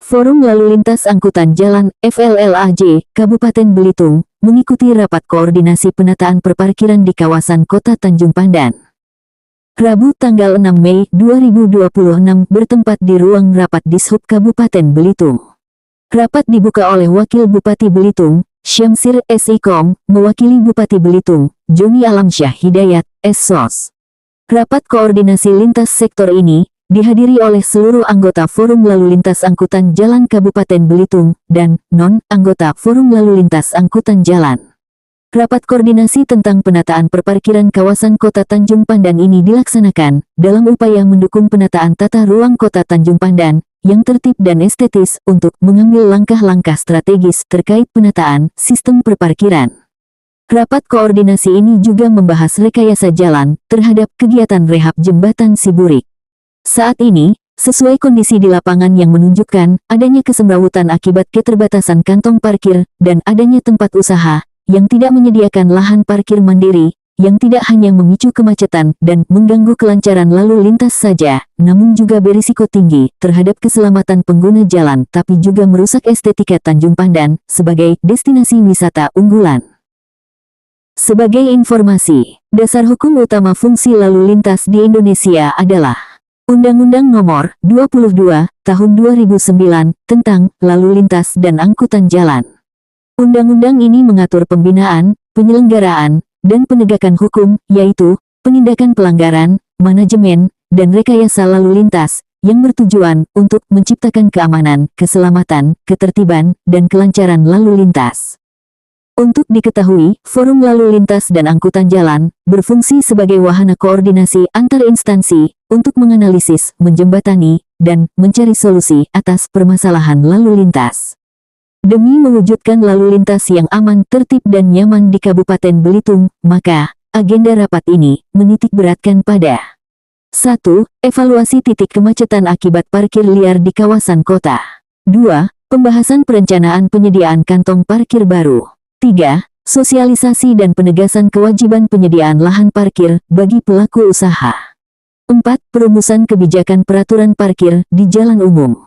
Forum Lalu Lintas Angkutan Jalan FLLAJ, Kabupaten Belitung, mengikuti rapat koordinasi penataan perparkiran di kawasan Kota Tanjung Pandan. Rabu tanggal 6 Mei 2026 bertempat di ruang rapat Dishub Kabupaten Belitung. Rapat dibuka oleh Wakil Bupati Belitung, Syamsir S.I.Kom, mewakili Bupati Belitung, Joni Alamsyah Hidayat, S.Sos. Rapat koordinasi lintas sektor ini dihadiri oleh seluruh anggota Forum Lalu Lintas Angkutan Jalan Kabupaten Belitung dan non-anggota Forum Lalu Lintas Angkutan Jalan. Rapat koordinasi tentang penataan perparkiran kawasan Kota Tanjung Pandan ini dilaksanakan dalam upaya mendukung penataan tata ruang Kota Tanjung Pandan yang tertib dan estetis untuk mengambil langkah-langkah strategis terkait penataan sistem perparkiran. Rapat koordinasi ini juga membahas rekayasa jalan terhadap kegiatan rehab jembatan Siburik. Saat ini, sesuai kondisi di lapangan yang menunjukkan adanya kesemrawutan akibat keterbatasan kantong parkir dan adanya tempat usaha yang tidak menyediakan lahan parkir mandiri, yang tidak hanya memicu kemacetan dan mengganggu kelancaran lalu lintas saja, namun juga berisiko tinggi terhadap keselamatan pengguna jalan tapi juga merusak estetika Tanjung Pandan sebagai destinasi wisata unggulan. Sebagai informasi, dasar hukum utama fungsi lalu lintas di Indonesia adalah Undang-Undang Nomor 22 Tahun 2009 tentang Lalu Lintas dan Angkutan Jalan. Undang-undang ini mengatur pembinaan, penyelenggaraan, dan penegakan hukum, yaitu penindakan pelanggaran, manajemen, dan rekayasa lalu lintas, yang bertujuan untuk menciptakan keamanan, keselamatan, ketertiban, dan kelancaran lalu lintas. Untuk diketahui, Forum Lalu Lintas dan Angkutan Jalan berfungsi sebagai wahana koordinasi antar instansi untuk menganalisis, menjembatani, dan mencari solusi atas permasalahan lalu lintas. Demi mewujudkan lalu lintas yang aman, tertib, dan nyaman di Kabupaten Belitung, maka agenda rapat ini menitik beratkan pada 1. Evaluasi titik kemacetan akibat parkir liar di kawasan kota. 2. Pembahasan perencanaan penyediaan kantong parkir baru. 3. Sosialisasi dan penegasan kewajiban penyediaan lahan parkir bagi pelaku usaha. 4. Perumusan kebijakan peraturan parkir di jalan umum.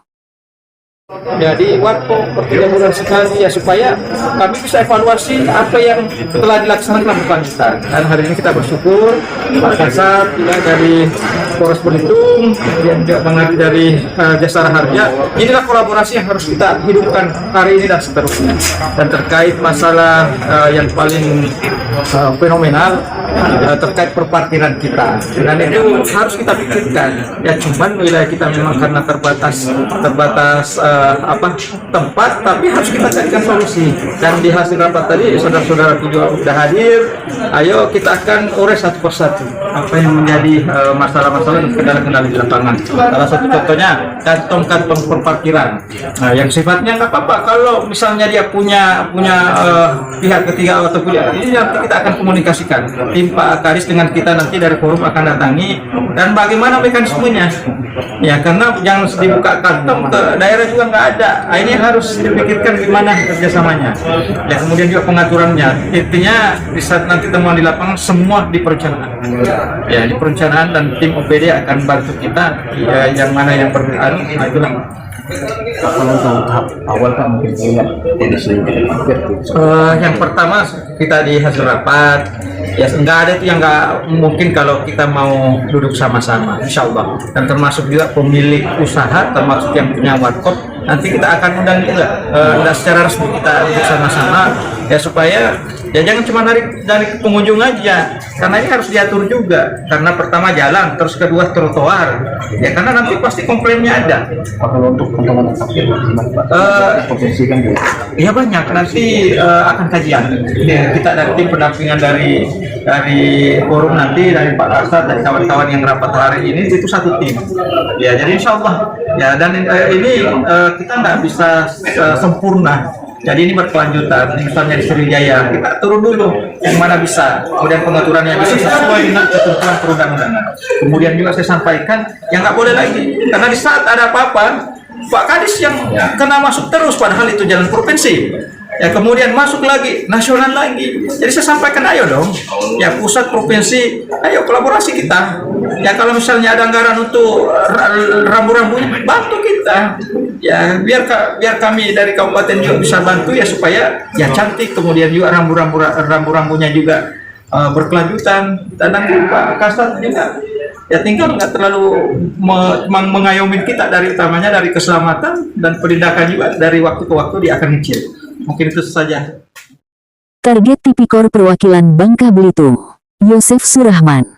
Jadi waktu per 3 bulan sekali ya, supaya kami bisa evaluasi apa yang telah dilaksanakan bukan kita. Dan hari ini kita bersyukur Pak Kasat juga dari Polres Belitung, kemudian juga Bang Adi dari Jasara Harja. Inilah kolaborasi yang harus kita hidupkan hari ini dan seterusnya. Dan terkait masalah yang paling fenomenal terkait perparkiran kita, dan itu harus kita pikirkan. Ya cuman wilayah kita memang karena terbatas tempat, tapi harus kita carikan solusi. Dan di hasil rapat tadi saudara-saudara juga sudah hadir. Ayo kita akan urai satu persatu apa yang menjadi masalah-masalah dan kendala-kendala di lapangan. Salah satu contohnya kantong-kantong perparkiran yang sifatnya nggak apa-apa kalau misalnya dia punya pihak ketiga atau punya, ini nanti kita akan komunikasikan. Tim Pak Karis dengan kita nanti dari forum akan datangi dan bagaimana mekanismenya. Ya karena jangan dibuka kantong ke daerah juga nggak ada. Ini harus dipikirkan gimana kerjasamanya. Ya kemudian juga pengaturannya. Intinya di saat nanti temuan di lapangan semua di perencanaan. Ya di perencanaan dan tim OPD akan bantu kita. Ya, yang mana yang berpengaruh. Nah, itulah. Kalau tahap awal kan mungkin lihat kondisi parkir. Yang pertama kita di hasil rapat, ya nggak ada itu yang nggak mungkin kalau kita mau duduk sama-sama, insya Allah. Dan termasuk juga pemilik usaha, termasuk yang punya warkop, nanti kita akan undang juga secara resmi kita duduk sama-sama, ya supaya ya jangan cuma dari pengunjung aja, karena ini harus diatur juga. Karena pertama jalan, terus kedua trotoar, ya karena nanti pasti komplainnya ada. Kalau untuk kantongan parkir potensi kan dia. Ya banyak, nanti akan kajian. Kita dari tim pendampingan dari forum nanti, dari Pak Kasat dan kawan-kawan yang rapat hari ini itu satu tim. Ya jadi insya Allah ya, dan ini kita nggak bisa sempurna. Jadi ini berkelanjutan. Misalnya di Sriwijaya kita turun dulu yang mana bisa, kemudian pengaturannya bisa sesuai dengan ketentuan perundang-undangan. Kemudian juga saya sampaikan yang nggak boleh lagi, karena di saat ada apa-apa Pak Kadis yang kena masuk terus, padahal itu jalan provinsi. Ya kemudian masuk lagi nasional lagi. Jadi saya sampaikan ayo dong, ya pusat provinsi, ayo kolaborasi kita. Ya kalau misalnya ada anggaran untuk rambu-rambunya, bantu kita. Ya biar kami dari kabupaten juga bisa bantu ya supaya ya cantik. Kemudian juga rambu-rambunya juga berkelanjutan. Dan nanti Pak Kasat juga ya tinggal nggak terlalu mengayomi kita dari utamanya dari keselamatan dan penindakan juga dari waktu ke waktu dia akan kecil. Mungkin itu saja. Target Tipikor Perwakilan Bangka Belitung, Yosef Surahman.